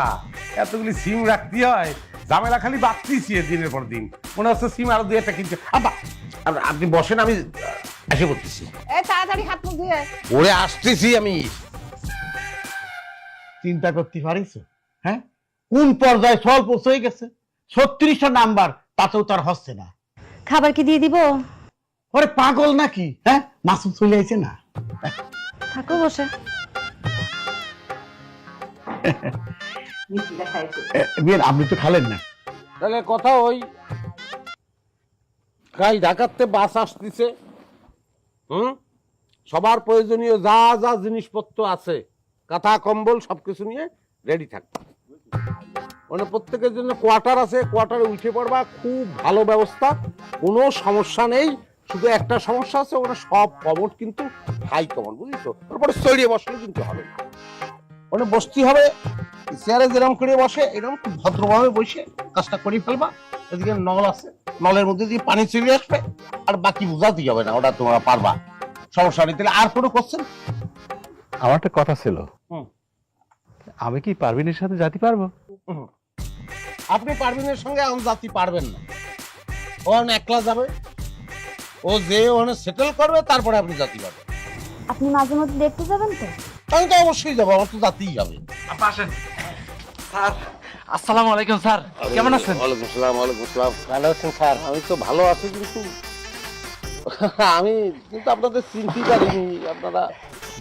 এতগুলি সিম রাখতে হয়, ঝামেলা খালি বাড়তিছি দিনের পর দিন। মনে হচ্ছে সিম আরো দুই একটা কিনছে। আব্বা আপনি বসেন, আমি এসে করতেছি। এই তাড়াতাড়ি হাত মুখ ধুয়ে। ওরে আসতেছি আমি। চিন্তা করতে পারিস? হ্যাঁ, কোন পর্যায়ে সোয়াল পৌঁছে গেছে, 36টা নাম্বার, তাতেও তার হচ্ছে না। খাবার কি দিয়ে দিব? ওরে পাগল নাকি? হ্যাঁ, মাসুম চলে আইছে না? থাকো বসে। বিয়ের আপনি তো খালেন না। তাহলে কথা ওই কাল ঢাকাতে বাস আসতেছে, সবার প্রয়োজনীয় যা যা জিনিসপত্র আছে, কাঁথা কম্বল সবকিছু নিয়ে রেডি থাকবে। মানে প্রত্যেকের জন্য কোয়ার্টার আছে, কোয়ার্টারে উঠে পড়বা, খুব ভালো ব্যবস্থা, কোনো সমস্যা নেই। শুধু একটা সমস্যা আছে, ওখানে সব কমোড কিন্তু হাই কমোড, বুঝেছো? তারপরে চড়িয়ে বসলে কিন্তু হবে না, ওখানে বসতে হবে চেয়ারে যেরকম করে বসে এরকম খুব ভদ্রভাবে বসে কাজটা করে ফেলবা। এদিকে নল আছে, নলের মধ্যে দিয়ে পানি চলে আসবে, আর বাকি বোঝাতেই হবে না, ওটা তোমরা পারবা, সমস্যা নেই। তাহলে আর কোনো কোশ্চেন? আমার একটা কথা ছিল, হুম। আমি কি পারভিনের সাথে যেতে পারবো? আপনি পারভিনের সঙ্গে এখন জাতি পারবেন না, ও একলা যাবে, ও যে ওখানে সেটেল করবে, তারপরে আপনি জাতি পাবেন। আপনি মাঝে মধ্যে দেখতে যাবেন তো? আমি তো অবশ্যই যাবো, আমার তো জাতিই যাবে। আসেন স্যার। আসসালামু আলাইকুম স্যার, কেমন আছেন? ওয়ালাইকুম আসসালাম। ওয়ালাইকুম আসসালাম। ভালো আছেন স্যার? আমি তো ভালো আছি, কিন্তু আমি কিন্তু আপনাদের চিনতে পারিনি। আপনারা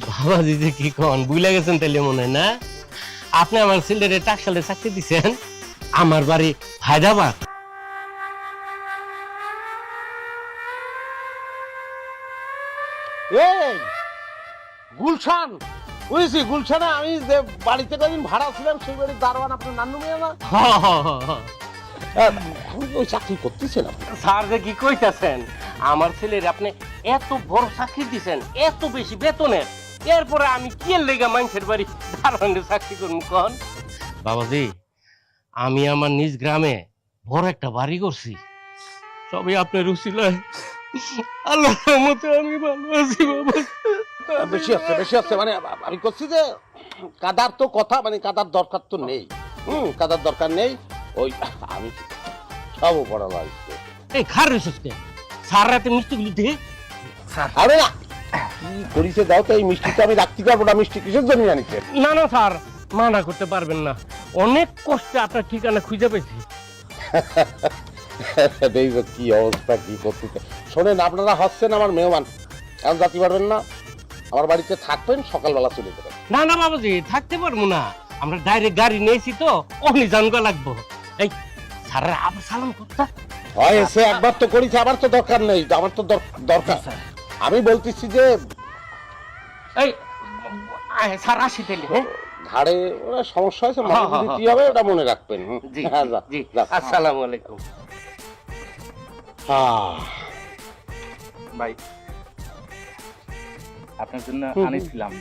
বাবাজি যে কি কন, ভুলে গেছেন তাইলে মনে হয় না? আপনি আমার ছেলেরে টাকশালে চাকরি দিছেন, আমার বাড়ি হায়দ্রাবাদ। এই গুলশান, বুঝেছি, গুলশানে আমি যে বাড়িতে কদিন ভাড়া ছিলাম, সেই বাড়ির দারোয়ান আপনার নান্নু মেয়ে না? আমি ওই চাকরি করতেছিলাম। স্যার যে কি কইতাছেন, আমার ছেলের আপনি এত বড় চাকরি দিছেন, এত বেশি বেতনের, এরপরে আমি কি লেগা মানুষের বাড়ি দারোয়ানের চাকরি করবো কন? বাবাজি, আমি আমার নিজ গ্রামে বড় একটা বাড়ি করছি, সবই আপনার উচিলায়। আল্লাহর রহমতে আমি ভালো আছি বাবা। বেশি আছে, বেশি আছে, মানে আমি করছি যে কাদার তো কথা, মানে কাদার দরকার তো নেই। কাদার দরকার নেই, ওই আমি সব পড়া লাগছে। এই খার রেসকে স্যার রাতে মিষ্টিগুলি দিয়ে। আরে না, কি করিছে দাও তো, এই মিষ্টিটা আমি রাখতে পারবো না। মিষ্টি কিসের জন্য জানিছে? না না স্যার, মানা করতে পারবেন না, অনেক কষ্টে আপনার ঠিকানা খুঁজে পেয়েছি। দেখবে কি অবস্থা, কি করতে। শোনেন, আপনারা হচ্ছেন আমার মেহমান, এখন যাতে পারবেন না, আমার বাড়িতে থাকবেন, সকালবেলা চলে যাবেন। না না বাবাজি, থাকতে পারবো না, আমরা ডাইরেক্ট গাড়ি নিয়েছি তো, অমনি জানগা লাগবো। এই স্যারের আবার সালাম করতে হয় এসে একবার তো করেছে, আবার তো দরকার নেই, আমার তো দরকার। আমি বলতেছি যে এই স্যার আসি তাইলে। হ্যাঁ, ঘাড়ে ওরা সমস্যা হয়েছে, মাথা দিতে হবে, ওটা মনে রাখবেন। জি হ্যাঁ, যা, জি, যা। আসসালামু আলাইকুম। ভাই, আপনার জন্য আনিছিলাম।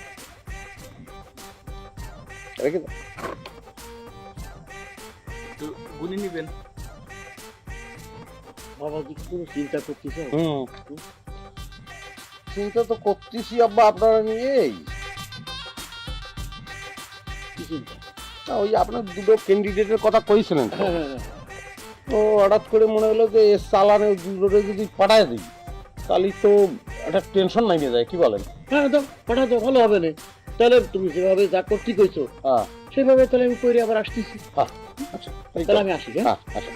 রেখে দাও। একটু গুনে নিবেন। বাবা কি কোনো চিন্তা করতেছে? চিন্তা তো করতেছি আব্বা, আপনারা নিয়েই। কি চিন্তা? না, ওই আপনার দুটো ক্যান্ডিডেটের কথা কইছিলেন তো। তো হঠাৎ করে মনে হলো যে এর চালানে দুটোরে যদি পাঠায় দিই, তাহলে তো একটা টেনশন নামিয়ে যায়, কি বলেন? হ্যাঁ, তো পাঠাতে ভালো হবে না। তাহলে তুমি যেভাবে যা করতে কইছো সেভাবে তাহলে আমি কইরে আবার আসতেছি। আচ্ছা তাহলে আমি আসি। হ্যাঁ আচ্ছা।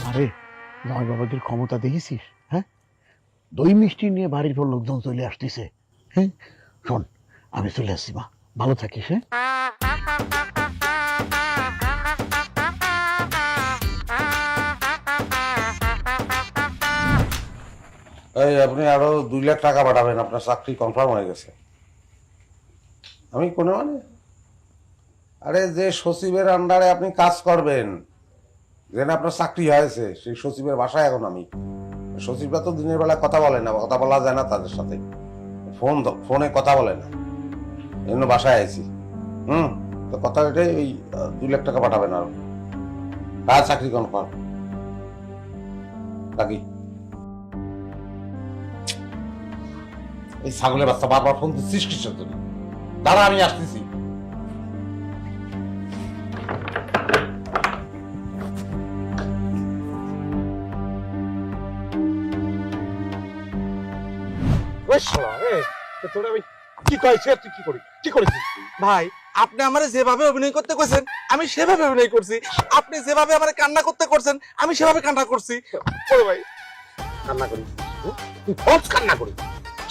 আরে নয় বাবাদের ক্ষমতা দেখেছিস? হ্যাঁ, দই মিষ্টি নিয়ে বাড়ির পর লোকজন চলে আসতেছে। হ্যাঁ শোন, আমি চলে আসছি মা, ভালো থাকিস। হ্যাঁ এই আপনি আরো 2 লাখ টাকা পাঠাবেন, আপনার চাকরি কনফার্ম হয়ে গেছে। আমি কোনো মানে আরে যে সচিবের আন্ডারে আপনি কাজ করবেন, যেন আপনার চাকরি হয়েছে, সেই সচিবের বাসায় এখন আমি। সচিবরা তো দিনের বেলা কথা বলে না, কথা বলা যায় না তাদের সাথে, ফোনে কথা বলে না, এই জন্য বাসায় আইছি। তো কথা এটাই, ওই 2 লাখ টাকা পাঠাবেন আরো। কার চাকরি কনফার্ম নাকি? এই ছাগলের বাচ্চা বারবার ফোন দিচ্ছিস কিসের জন্য? দাঁড়া, আমি আসতেছি। কি কইছে তুই? কি করেছিস? ভাই আপনি আমারে যেভাবে অভিনয় করতে কইছেন আমি সেভাবে অভিনয় করছি, আপনি যেভাবে আমারে কান্না করতে করছেন আমি সেভাবে কান্না করছি। ওরে ভাই কান্না করিস? তুই ফোর্স কান্না করিস?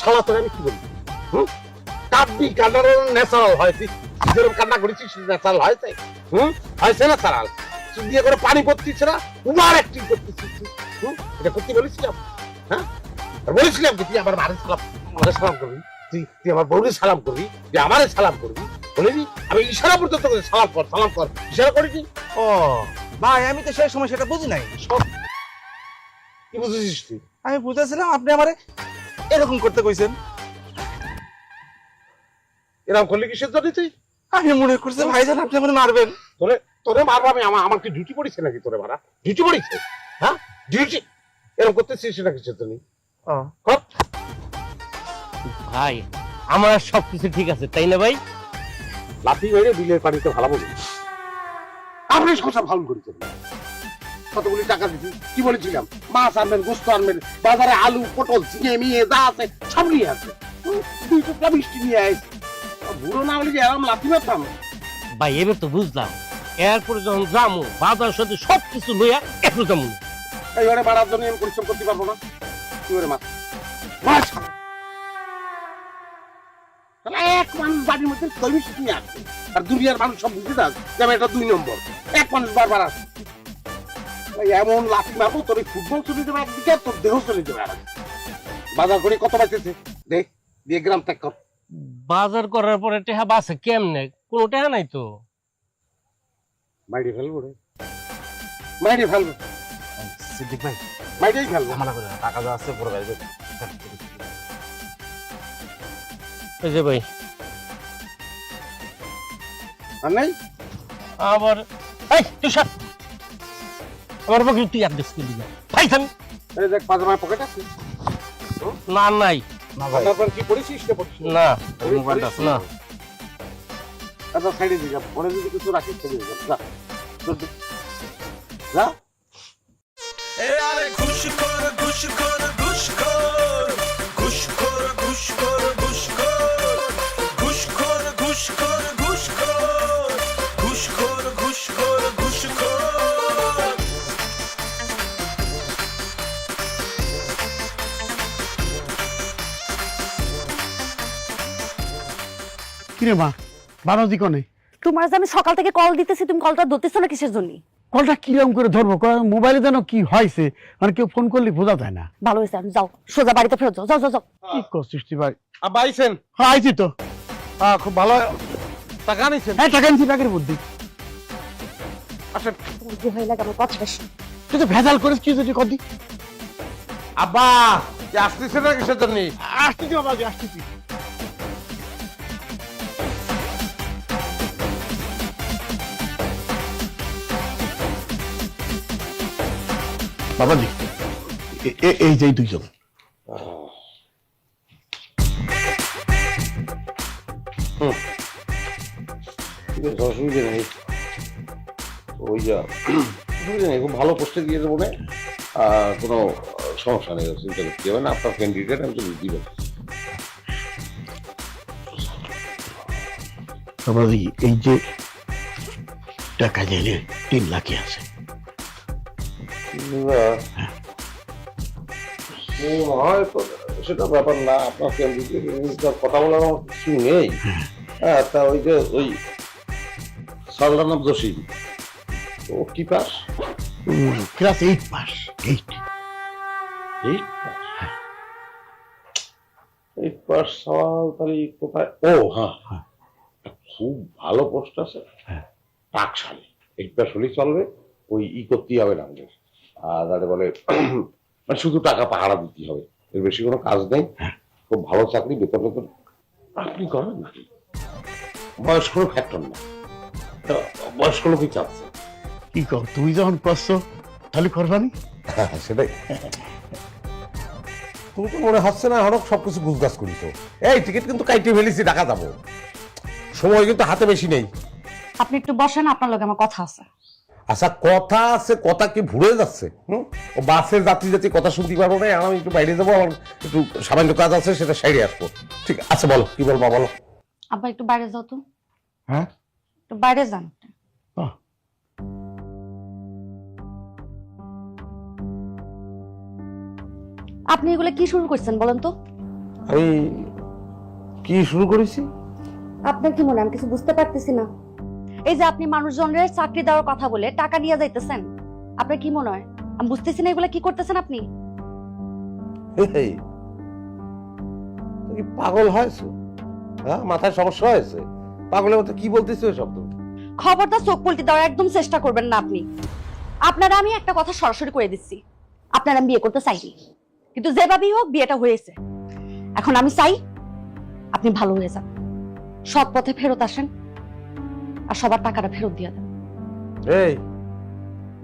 শালা তোর আমি কি বলি? কাব্যি কান্নার ন্যাচারাল হয়, তুই যেরকম কান্না করেছিস ন্যাচারাল হয়েছে? হয়েছে ন্যাচারাল? তুই দিয়ে করে পানি পড়তিস না, উমার অ্যাক্টিং করতেছিস। এটা করতে বলেছিলাম? হ্যাঁ, বলেছিলাম কি তুই আমার সালাম করবি, তুই আমার বউরে সালাম করবি, তুই আমারে সালাম করবি, বলিনি? আমি ইশারা পর্যন্ত করে সালাম কর ইশারা করিনি? ও ভাই আমি তো সেই সময় সেটা বুঝি নাই। কি বুঝেছিস তুই? আমি বুঝেছিলাম আপনি আমারে এরকম করতে কইছেন। এরকম করলে কিসের জন্য তুই? আমি মনে করছি ভাইজান আপনি আমারে মারবেন। তোরে মারবো আমি? আমার কি ডিউটি পড়েছে নাকি তোরে মারা? ডিউটি পড়েছে? হ্যাঁ ডিউটি? এরকম করতেছিস সেটা কিসের জন্য? ভাই আমার সবকিছু ঠিক আছে তাই না ভাই? লাঠি মেরে বিলের পানিতে ভালো বলি আপনি সংসার ভালো করেছেন। কতগুলি টাকা দিচ্ছি, কি বলেছিলাম? মাছ আনবেন, গোস্ত আনবেন, বাজারে আলু পটল ঝিঙে মিয়ে যা আছে সব নিয়ে আসবে। 2 টুকরা মিষ্টি নিয়ে আসছি। বুড়ো না হলে যে এরকম লাঠি মারতাম? ভাই এবার তো বুঝলাম, এরপরে যখন যামু বাজার সাথে সবকিছু লইয়া একটু যামু। এইবারে বাড়ার জন্য আমি পরিশ্রম করতে পারবো না। কি করে মাছ মাছ খাবো? এক মানুষ বাড়ির মধ্যে দই মিষ্টি নিয়ে আসছে, আর দুনিয়ার মানুষ সব বুঝে যাচ্ছে যে আমি এটা 2 নম্বর। এক মানুষ বারবার আসছে, এমন লাঠি মারবো তোর ফুটবল চলে যাবে একদিকে, তোর দেহ চলে যাবে আর। বাজার করে কত বাঁচেছে দেখ, দিয়ে গ্রাম ত্যাগ কর। বাজার করার পরে টেহা বাসে কেমনে? কোনো টেহা নাই তো। মাইরে ফেলবো রে, মাইরে ফেলবো। সিদ্দিক ভাই মাইরেই ফেলবো। মানা করে টাকা যা আছে পরে ভাই। এই যে ভাই আর নাই আবার এই তুই সব আমার বকি তুই অ্যাড্রেস করে দিবি ভাই। আমি এই দেখ পাজামার পকেট আছে না নাই না ভাই তারপর কি পড়েছিস না পড়ছিস না মোবাইলটা আছে না তারপর সাইডে দিকে পরে যদি কিছু রাখিস চলে যা যা। এ আরে ঘুষখোর ঘুষখোর ঘুষখোর ঘুষখোর ঘুষখোর ঘুষখোর ঘুষখোর ঘুষখোর ঘুষখোর ঘুষখোর ঘুষখোর ঘুষখোর। কিরে মা, বাবাজি কনে? তোমার যে আমি সকাল থেকে কল দিতেছি, তুমি কলটা ধরতেছো না কিসের জন্য? কলটা কিরকম করে ধরবো? মোবাইলে যেন কি হয়েছে, মানে কেউ ফোন করলে বোঝা যায় না। ভালো হয়েছে, আমি যাও সোজা বাড়িতে ফেরত যাও। যাও যাও যাও। কি করছিস তুই ভাই? আব্বা আইছেন? হ্যাঁ আইছি তো। খুব ভালো। টাকা নিছেন? হ্যাঁ টাকা নিচ্ছি, টাকার বুদ্ধি। আসেন। বুদ্ধি হয়ে লাগে আমার কথাটা শুনো। তুই তো ভেজাল করিস কি যদি কদি? আব্বা যে আসতেছে না কিসের জন্য? আসতেছি বাবাজি, আসতেছি। বাবাজি এই যে 2 জন। অসুবিধা নেই, ওই যা অসুবিধা নেই, খুব ভালো পোস্টে দিয়ে দেবো না, কোনো সমস্যা নেই, চিন্তা করতে হবে না। আপনার ক্যান্ডিডেট আমি তো বুঝতে পারছি। বাবাজি এই যে টাকা চাইলে 3 লাখই আছে। সেটা ব্যাপার না, আপনার ক্যান্ডিডেট কথা বলার আমার কিছু নেই। হ্যাঁ, তা ওই যে ওই সালদার নাম জসিম, ও কি পাস? Class 8 pass. 8 পাস সওয়াল তাহলে কোথায়? ও হ্যাঁ, খুব ভালো পোস্ট আছে টাকশালে। 8 পাস হলেই চলবে, ওই করতেই হবে না আমাদের। আর বলে মানে শুধু টাকা পাহারা দিতে হবে, এর বেশি কোনো কাজ নেই। খুব ভালো চাকরি, বেতন বেতন আপনি করবেন নাকি? বয়স্ক লোক ফ্যাক্টর না, বয়স্ক লোকই চাচ্ছে। কি কর, তুমি যখন করছো তাহলে করবানি? সেটাই। তুমি তো মনে হচ্ছে না হরক সবকিছু গুজগাছ করিস। এই টিকিট কিন্তু কাইটে ফেলেছি, ঢাকা যাবো, সময় কিন্তু হাতে বেশি নেই। আপনি একটু বসেন, আপনার লগে আমার কথা আছে। আচ্ছা কথা আছে, কথা কি ভুলে যাচ্ছে? ও বাসের যাত্রী যাত্রী কথা শুনতে পারবো না, আমি একটু বাইরে যাবো, আমার একটু সামান্য কাজ আছে, সেটা সাইডে আসবো। ঠিক আছে, বলো কি বলবো বলো। আব্বা একটু বাইরে যাও তো। হ্যাঁ, একটু বাইরে যান। আপনি এগুলো কি শুরু করছেন বলেন তো? আমি কি শুরু করেছি? আপনার কি মনে হয় আমি কিছু বুঝতে পারতেছি না? এই যে আপনি মানুষজনের চাকরি দেওয়ার কথা বলে টাকা নিয়ে যাইতেছেন, আপনার কি মনে হয় আমি বুঝতেছি না এগুলা কি করতেছেন আপনি? এই, তুমি কি পাগল হয়েছো? হ্যাঁ, মাথায় সমস্যা হয়েছে? পাগলের মতো কি বলতেছো এসব? তুমি খবরদার চোখ পল্টি দেওয়ার একদম চেষ্টা করবেন না আপনি। আপনারা আমি একটা কথা সরাসরি করে দিচ্ছি, আপনারা আমি বিয়ে করতে চাইনি, কিন্তু যেভাবেই হোক বিয়েটা হয়েছে। এখন আমি চাই আপনি ভালো হয়ে যান, সৎ পথে ফেরত আসেন, আর সবার টাকাটা ফেরত দিয়ে দেন। এই,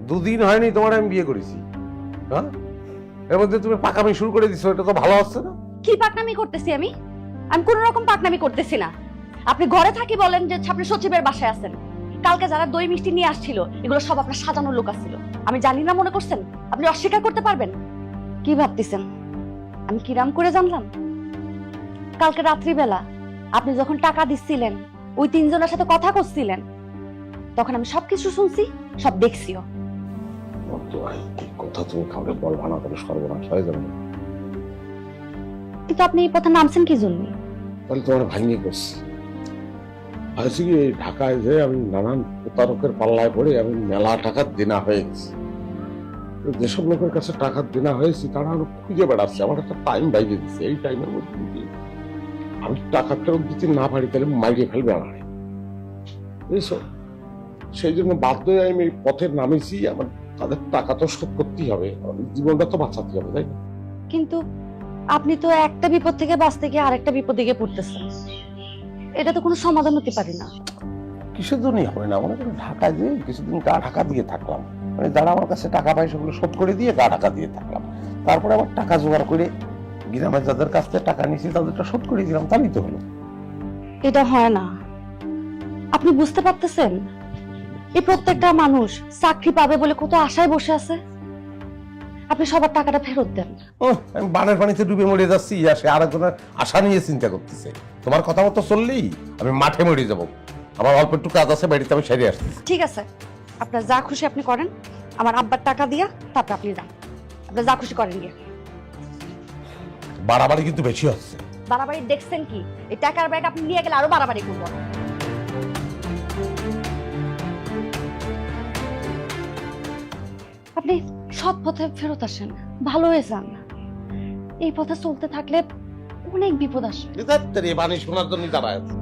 2 দিন হয়নি তোমার আমি বিয়ে করেছি, হ্যাঁ, এর মধ্যে তুমি পাকামি শুরু করে দিছো, এটা তো ভালো হচ্ছে না। কি পাকনামি করতেছি আমি? আমি কোন রকম পাকনামি করতেছি না। আপনি ঘরে থাকি বলেন যে আপনি সচিবের বাসায় আছেন, কালকে যারা দই মিষ্টি নিয়ে আসছিল এগুলো সব আপনার সাজানো লোক আসছিল, আমি জানি না মনে করছেন? আপনি অস্বীকার করতে পারবেন? কি ভাবতেছেন আমি কিরাম করে জানলাম? কালকে রাত্রিবেলা আপনি যখন টাকা দিচ্ছিলেন, ওই 3 জনের সাথে কথা করছিলেন, তখন আমি সবকিছু শুনছি, সব দেখছিও। কথা তুমি কাউকে বলবা না, তাহলে সর্বনাশ হয়ে যাবে। কিন্তু আপনি এই পথে নামছেন কি জন্য? তাহলে তোমার ভাঙিয়ে করছি হয়েছে কি, ঢাকায় যে আমি নানান প্রতারকের পাল্লায় পড়ে আমি মেলা টাকা দেনা হয়ে গেছি। যেসব লোকের কাছে টাকা দেনা হয়েছে তারা আরো খুঁজে বেড়াচ্ছে, আমার একটা টাইম বাইরে দিচ্ছে। এই টাইমের মধ্যে যদি আমি টাকা ফেরত দিতে না পারি তাহলে মাইরে ফেলবে আমার, বুঝছো? সেই জন্য বাধ্য হয়ে আমি এই পথে নামেছি। আমার তাদের টাকা তো শোধ করতেই হবে, জীবনটা তো বাঁচাতে হবে, তাই না? কিন্তু আপনি তো একটা বিপদ থেকে বাঁচতে গিয়ে আরেকটা বিপদ দিকে পড়তেছেন, এটা তো কোনো সমাধান হতে পারে না। কিসের জন্যই হবে না? মনে করেন ঢাকায় যে কিছুদিন গা ঢাকা দিয়ে থাকলাম, মানে যারা আমার কাছে টাকা পায় সেগুলো শোধ করে দিয়ে গা ঢাকা দিয়ে থাকলাম, তারপরে আবার টাকা জোগাড় করে গ্রামের যাদের কাছ থেকে টাকা নিয়েছি তাদেরটা শোধ করে দিলাম, তাহলেই তো হলো। এটা হয় না, আপনি বুঝতে পারতেছেন? এই প্রত্যেকটা মানুষ চাকরি পাবে বলে কত আশায় বসে আছে, আপনি সবার টাকাটা ফেরত দেন। আমি বানের পানিতে ডুবে মরে যাচ্ছি, সে আরেকজনের আশা নিয়ে চিন্তা করতেছে। তোমার কথা মতো চললেই আমি মাঠে মরে যাব। আমার অল্প একটু কাজ আছে বাড়িতে, আমি সেরে আসছি। ঠিক আছে, আপনার যা খুশি আপনি করেন, আমার আব্বার টাকা দিয়া তারপর আপনি যান, আপনার যা খুশি করেন গিয়ে। বাড়াবাড়ি কিন্তু বেশি হচ্ছে। বাড়াবাড়ি দেখছেন কি? এই টাকার ব্যাগ আপনি নিয়ে গেলে আরো বাড়াবাড়ি করবো। আপনি সৎ পথে ফেরত আসেন, ভালো হয়ে যান। এই পথে চলতে থাকলে অনেক বিপদ আসে। বাণী শোনার জন্য দাঁড়ায় আছে।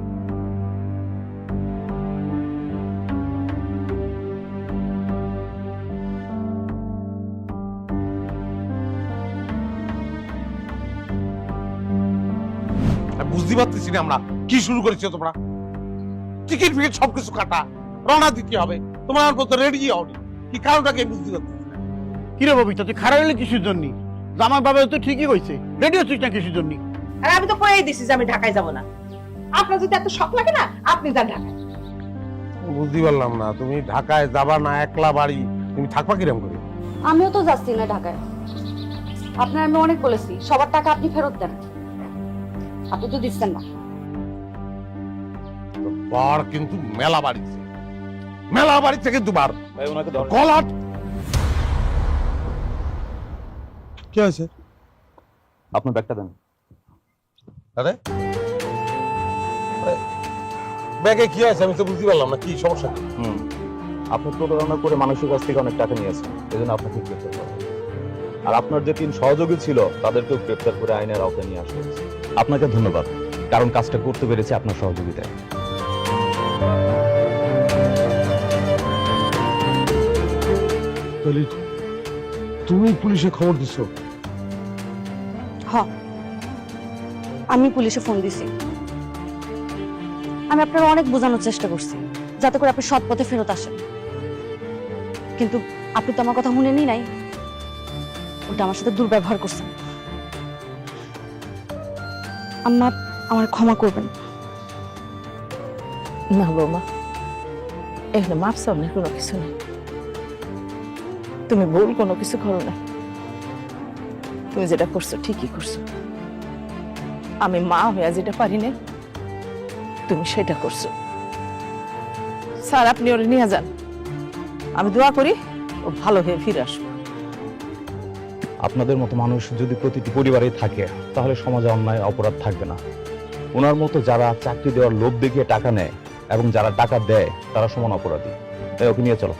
বুঝতে পারতেছি না আমরা কি শুরু করেছো তোমরা। টিকিট ফিকিট সবকিছু কাটা, রওনা দিতে হবে, তোমার মতো রেডি হওনি, কি কারণটাকে বুঝতে পারতেছি না। কিরে ববিতা, তুই খারাপ হলে কিসের জন্য? আমার বাবা তো ঠিকই কইছে, রেডি হচ্ছিস না কিসের জন্য? আর আমি তো কয়েই দিছি যে আমি ঢাকায় যাব না। আপনার যদি এত শখ লাগে না, আপনি যান ঢাকায়। বুঝতে পারলাম না, তুমি ঢাকায় যাবা না, একলা বাড়ি, তুমি থাকবা কিরম করে? আমিও তো যাচ্ছি না ঢাকায়। আপনার আমি অনেক বলেছি সবার টাকা আপনি ফেরত দেন, আপনি তো দিচ্ছেন না। বার কিন্তু মেলা বাড়িছে, মেলা বাড়িছে কিন্তু বার ভাই ওনাকে কলাট। কি হয়েছে? আপনার ব্যাগটা দেন। আরে ব্যাগে কি আছে আমি তো বুঝতে পারলাম না, কি সমস্যা? আপনি প্রতারণা করে মানুষের কাছ থেকে অনেক টাকা নিয়েছেন, এজন্য আপনাকে গ্রেফতার করা হয়েছে। আর আপনার যে 3 সহযোগী ছিল তাদেরকেও গ্রেফতার করে আইনের আওতায় নিয়ে আসা হয়েছে। আপনাকে ধন্যবাদ, কারণ কাজটা করতে পেরেছে আপনার সহযোগিতায়। তাহলে তুমি পুলিশে খবর দিছো? হ্যাঁ, আমি পুলিশে ফোন দিছি। আমি আপনার অনেক বোঝানোর চেষ্টা করছি যাতে করে আপনি সৎ পথে ফেরত আসেন, কিন্তু আপনি তো আমার কথা শুনেনই নাই, ওটা আমার সাথে দুর্ব্যবহার করছেন। আম্মা আমার ক্ষমা করবেন। না বৌমা, এখানে মাপ সামনে কোনো কিছু নেই। তুমি ভুল কোনো কিছু করো না, তুমি যেটা করছো ঠিকই করছো। আমি মা হয়ে যেটা পারি না তুমি সেটা করছো। স্যার আপনি ওরে নিয়ে যান, আমি দোয়া করি ও ভালো হয়ে ফিরে আসবো। আপনাদের মতো মানুষ যদি প্রতিটি পরিবারেই থাকে তাহলে সমাজে অন্যায় অপরাধ থাকবে না। ওনার মতো যারা চাকরি দেওয়ার লোভ দেখিয়ে টাকা নেয় এবং যারা টাকা দেয় তারা সমান অপরাধী। তাই ওকে নিয়ে চলো।